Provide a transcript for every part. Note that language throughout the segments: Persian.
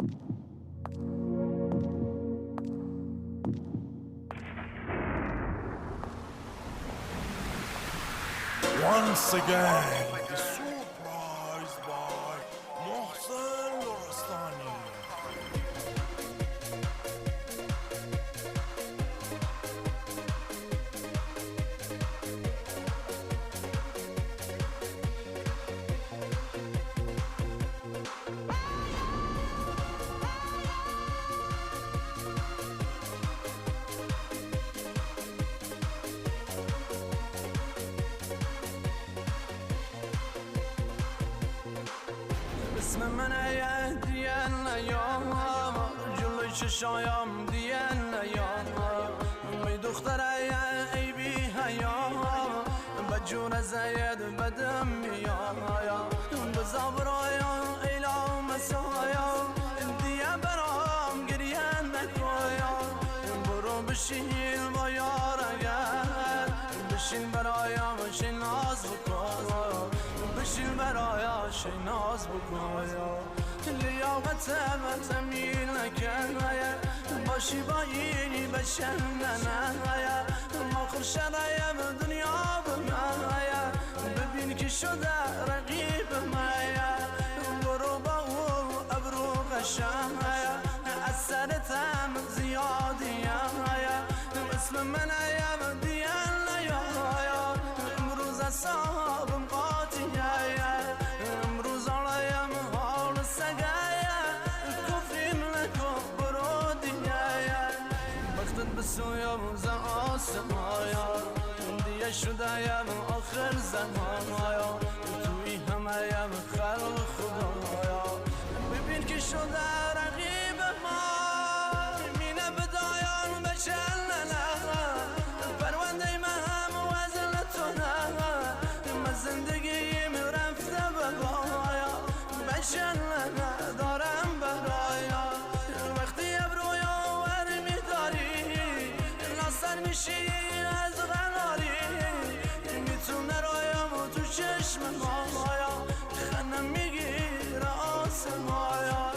Once again, surprised by Mohsen Lorastani. اسم من دیان نیام جلوی چشایم دیان نیام می دختر ای بی حیام بجون زید بدم میام بزا برایم ایلا مسایم دیه برام گریه نکایم برو بشین با یار اگر بشین برایم شین ناز بکن بشین برایم شین ناز بکن لیاقتم تمیل نکن باشی با اینی بشن نه آخر شرایم دنیا به من ببین که شده رقیب من برو با او ابرو قشنگ از سرتم زیادیم اسم من دیان نیام امروز اصابم قاطیه امروز آلایم حال سگه کفرین نکن برو دیگه وقتت بسویم ز آسمایا دیگه شدهیم آخر زمانایا توی همهیم خلق خدایا ببین که شده رقیب ما مینه بدایان بچل پرونده من وزن تو نه زندگیم رفته ببایا بچل ندارم برایا وقتی ابرویا ور میداری ناصر میشی از غناری میتونه رایم و تو چشم مایا خنم میگیر آسمایا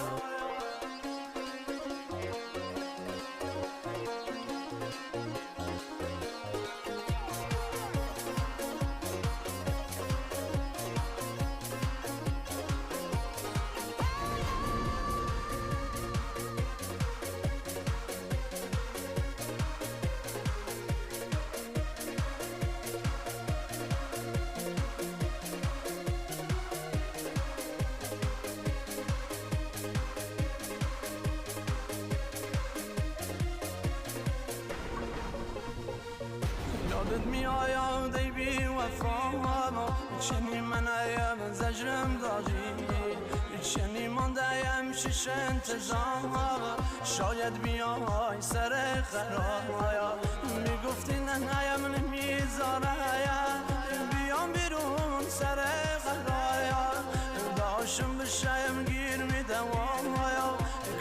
یادت میآید ای بی وفا چنی من ایم زجرم داری چنی ماندهیم شش انتظام شاید بیای سر خراب میگفتی نه نیم نمیذاره بیام بیرون سر خرایا داشم بشایم گیر میدوام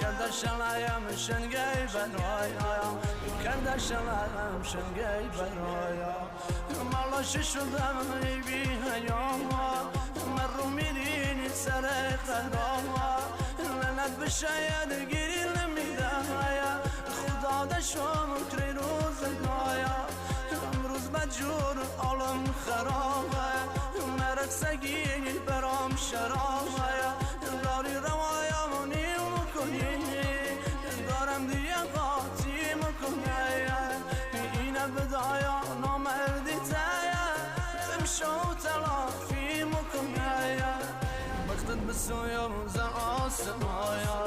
کرده شلایم شنگی برایا کرده شلایم شنگی برایا مالش شدم ای بی حیام من رو میرینی سر خرام لعنت به شاید گیری نمیده خدا دشم کری روزگایا امروز بجور عالم خرابه مرد سگی برام شرابه داری روایم و نیم کنی دارم دیگه قاطی میکنی اینه بدایا نامردی تایا بمشو تلافی میکنی وقتت بسویم ز آسمایا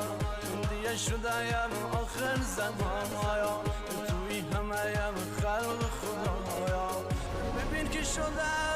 دیگه شدهیم آخر زمانایا توی همهیم خلق خدایا ببین که شده